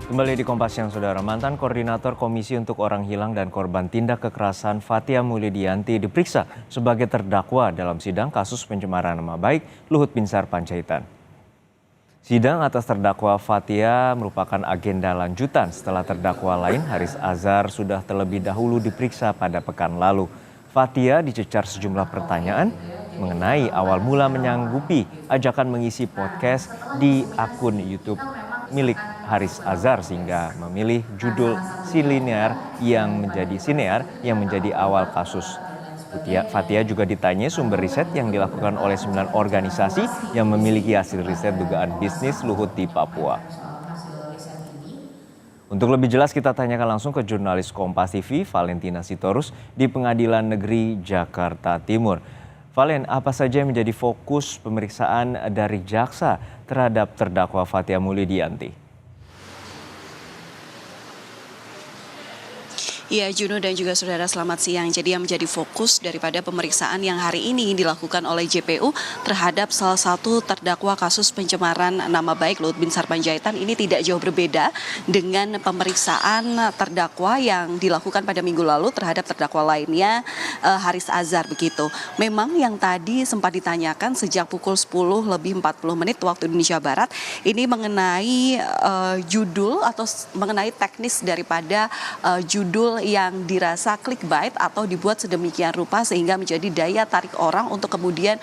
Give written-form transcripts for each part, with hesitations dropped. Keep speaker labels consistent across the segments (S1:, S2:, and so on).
S1: Kembali di Kompas Siang, Saudara. Mantan Koordinator Komisi untuk Orang Hilang dan Korban Tindak Kekerasan Fathia Mulyadianti diperiksa sebagai terdakwa dalam sidang kasus pencemaran nama baik Luhut Binsar Panjaitan. Sidang atas terdakwa Fathia merupakan agenda lanjutan setelah terdakwa lain Haris Azhar sudah terlebih dahulu diperiksa pada pekan lalu. Fathia dicecar sejumlah pertanyaan mengenai awal mula menyanggupi ajakan mengisi podcast di akun YouTube milik Haris Azhar sehingga memilih judul Sinear yang menjadi awal kasus. Fathia juga ditanya sumber riset yang dilakukan oleh 9 organisasi yang memiliki hasil riset dugaan bisnis Luhut di Papua. Untuk lebih jelas kita tanyakan langsung ke jurnalis Kompas TV Valentina Sitorus di Pengadilan Negeri Jakarta Timur. Valen, apa saja yang menjadi fokus pemeriksaan dari jaksa terhadap terdakwa Fathia Mulyadianti?
S2: Ya, Juno dan juga saudara, selamat siang. Jadi yang menjadi fokus daripada pemeriksaan yang hari ini dilakukan oleh JPU terhadap salah satu terdakwa kasus pencemaran nama baik Luhut Binsar Panjaitan ini tidak jauh berbeda dengan pemeriksaan terdakwa yang dilakukan pada minggu lalu terhadap terdakwa lainnya Haris Azhar begitu. Memang yang tadi sempat ditanyakan sejak pukul 10 lebih 40 menit waktu Indonesia Barat ini mengenai judul atau mengenai teknis daripada judul yang dirasa clickbait atau dibuat sedemikian rupa sehingga menjadi daya tarik orang untuk kemudian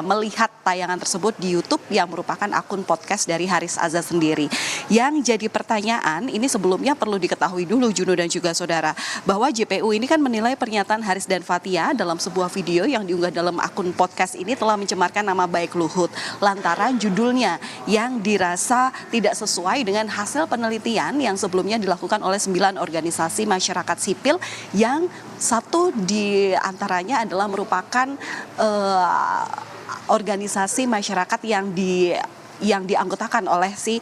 S2: melihat tayangan tersebut di YouTube yang merupakan akun podcast dari Haris Azhar sendiri. Yang jadi pertanyaan ini sebelumnya perlu diketahui dulu Juno dan juga saudara bahwa JPU ini kan menilai pernyataan Haris dan Fathia dalam sebuah video yang diunggah dalam akun podcast ini telah mencemarkan nama baik Luhut lantaran judulnya yang dirasa tidak sesuai dengan hasil penelitian yang sebelumnya dilakukan oleh 9 organisasi masyarakat sipil yang satu di antaranya adalah merupakan organisasi masyarakat yang dianggotakan oleh si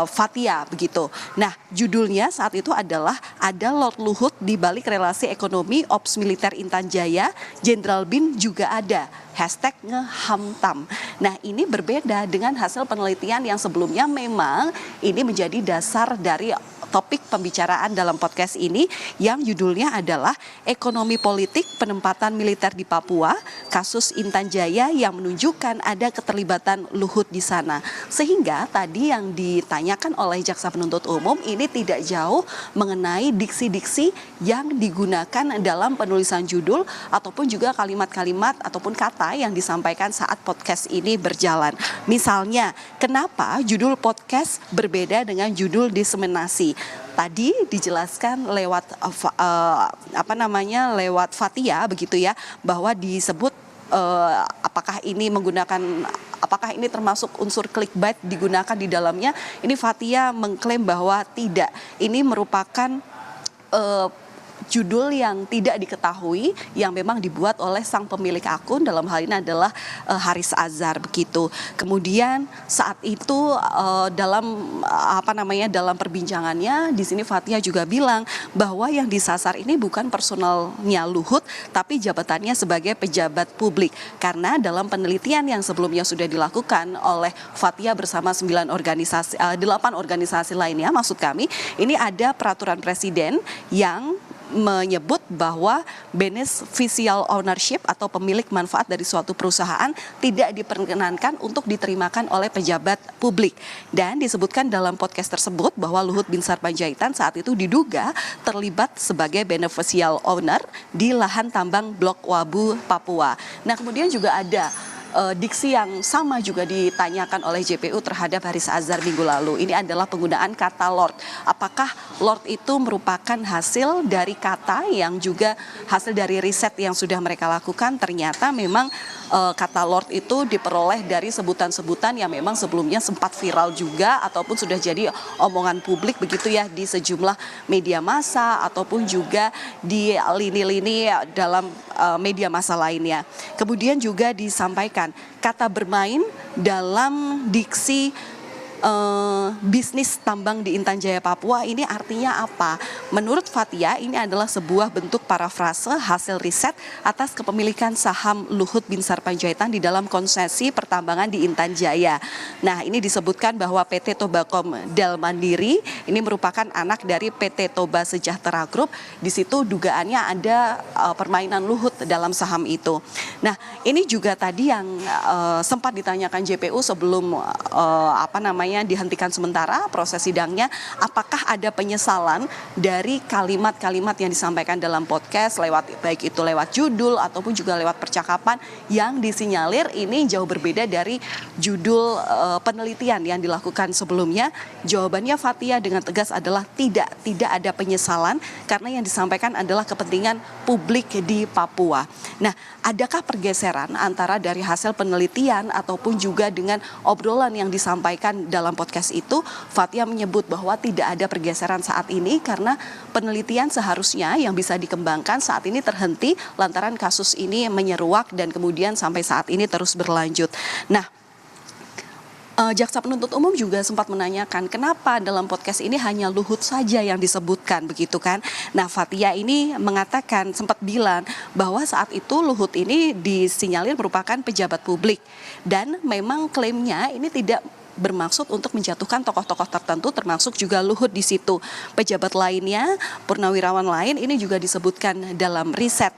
S2: Fathia begitu. Nah, judulnya saat itu adalah ada Lord Luhut di balik relasi ekonomi Ops Militer Intan Jaya, Jenderal Bin juga ada. #ngehamtam. Nah, ini berbeda dengan hasil penelitian yang sebelumnya memang ini menjadi dasar dari topik pembicaraan dalam podcast ini yang judulnya adalah Ekonomi Politik Penempatan Militer di Papua, kasus Intan Jaya yang menunjukkan ada keterlibatan Luhut di sana. Sehingga tadi yang ditanyakan oleh jaksa penuntut umum ini tidak jauh mengenai diksi-diksi yang digunakan dalam penulisan judul ataupun juga kalimat-kalimat ataupun kata yang disampaikan saat podcast ini berjalan. Misalnya, kenapa judul podcast berbeda dengan judul diseminasi? Tadi dijelaskan lewat lewat Fathia begitu ya, bahwa disebut apakah ini termasuk unsur clickbait digunakan di dalamnya. Ini Fathia mengklaim bahwa tidak, ini merupakan judul yang tidak diketahui yang memang dibuat oleh sang pemilik akun, dalam hal ini adalah Haris Azhar begitu. Kemudian saat itu dalam perbincangannya di sini Fathia juga bilang bahwa yang disasar ini bukan personalnya Luhut tapi jabatannya sebagai pejabat publik, karena dalam penelitian yang sebelumnya sudah dilakukan oleh Fathia bersama 8 organisasi lainnya, maksud kami ini ada peraturan presiden yang menyebut bahwa beneficial ownership atau pemilik manfaat dari suatu perusahaan tidak diperkenankan untuk diterimakan oleh pejabat publik. Dan disebutkan dalam podcast tersebut bahwa Luhut Binsar Panjaitan saat itu diduga terlibat sebagai beneficial owner di lahan tambang Blok Wabu, Papua. Nah, kemudian juga ada diksi yang sama juga ditanyakan oleh JPU terhadap Haris Azhar minggu lalu. Ini adalah penggunaan kata Lord. Apakah Lord itu merupakan hasil dari kata yang juga hasil dari riset yang sudah mereka lakukan? Ternyata memang kata Lord itu diperoleh dari sebutan-sebutan yang memang sebelumnya sempat viral juga ataupun sudah jadi omongan publik begitu ya di sejumlah media massa ataupun juga di lini-lini dalam media massa lainnya. Kemudian juga disampaikan kata bermain dalam diksi bisnis tambang di Intan Jaya Papua ini artinya apa? Menurut Fathia ini adalah sebuah bentuk parafrase hasil riset atas kepemilikan saham Luhut Binsar Panjaitan di dalam konsesi pertambangan di Intan Jaya. Nah, ini disebutkan bahwa PT Tobakom Del Mandiri ini merupakan anak dari PT Toba Sejahtera Group. Di situ dugaannya ada permainan Luhut dalam saham itu. Nah, ini juga tadi yang sempat ditanyakan JPU sebelum dihentikan sementara proses sidangnya, apakah ada penyesalan dari kalimat-kalimat yang disampaikan dalam podcast baik itu lewat judul ataupun juga lewat percakapan yang disinyalir ini jauh berbeda dari judul penelitian yang dilakukan sebelumnya. Jawabannya Fathia dengan tegas adalah tidak ada penyesalan karena yang disampaikan adalah kepentingan publik di Papua. Nah, adakah pergeseran antara dari hasil penelitian ataupun juga dengan obrolan yang disampaikan dalam podcast itu? Fathia menyebut bahwa tidak ada pergeseran saat ini karena penelitian seharusnya yang bisa dikembangkan saat ini terhenti lantaran kasus ini menyeruak dan kemudian sampai saat ini terus berlanjut. Nah, Jaksa penuntut umum juga sempat menanyakan kenapa dalam podcast ini hanya Luhut saja yang disebutkan begitu kan. Nah, Fathia ini mengatakan sempat bilang bahwa saat itu Luhut ini disinyalir merupakan pejabat publik dan memang klaimnya ini tidak bermaksud untuk menjatuhkan tokoh-tokoh tertentu termasuk juga Luhut di situ. Pejabat lainnya, purnawirawan lain ini juga disebutkan dalam riset.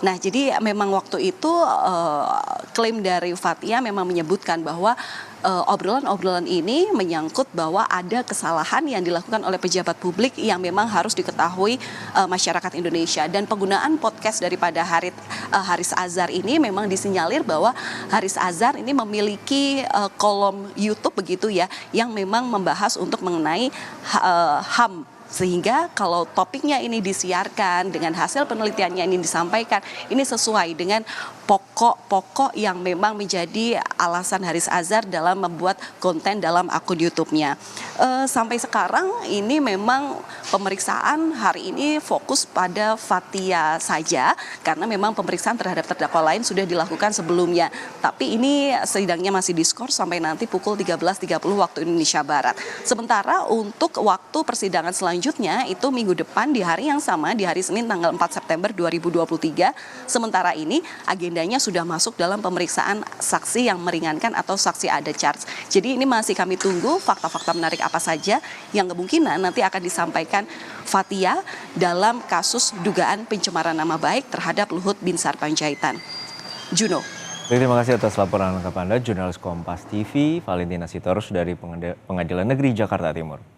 S2: Nah, jadi memang waktu itu klaim dari Fathia memang menyebutkan bahwa obrolan-obrolan ini menyangkut bahwa ada kesalahan yang dilakukan oleh pejabat publik yang memang harus diketahui masyarakat Indonesia. Dan penggunaan podcast daripada Haris Azhar ini memang disinyalir bahwa Haris Azhar ini memiliki kolom YouTube begitu ya, yang memang membahas untuk mengenai HAM. Sehingga kalau topiknya ini disiarkan dengan hasil penelitiannya ini disampaikan, ini sesuai dengan pokok-pokok yang memang menjadi alasan Haris Azhar dalam membuat konten dalam akun YouTube-nya. Sampai sekarang ini memang pemeriksaan hari ini fokus pada Fathia saja karena memang pemeriksaan terhadap terdakwa lain sudah dilakukan sebelumnya. Tapi ini sidangnya masih diskors sampai nanti pukul 13.30 waktu Indonesia Barat. Sementara untuk waktu persidangan selanjutnya itu minggu depan di hari yang sama, di hari Senin tanggal 4 September 2023. Sementara ini agendanya sudah masuk dalam pemeriksaan saksi yang meringankan atau saksi ada charge. Jadi ini masih kami tunggu fakta-fakta menarik apa saja yang kemungkinan nanti akan disampaikan Fathia dalam kasus dugaan pencemaran nama baik terhadap Luhut Binsar Panjaitan. Juno.
S1: Terima kasih atas laporan lengkap Anda, jurnalis Kompas TV, Valentina Sitorus dari Pengadilan Negeri Jakarta Timur.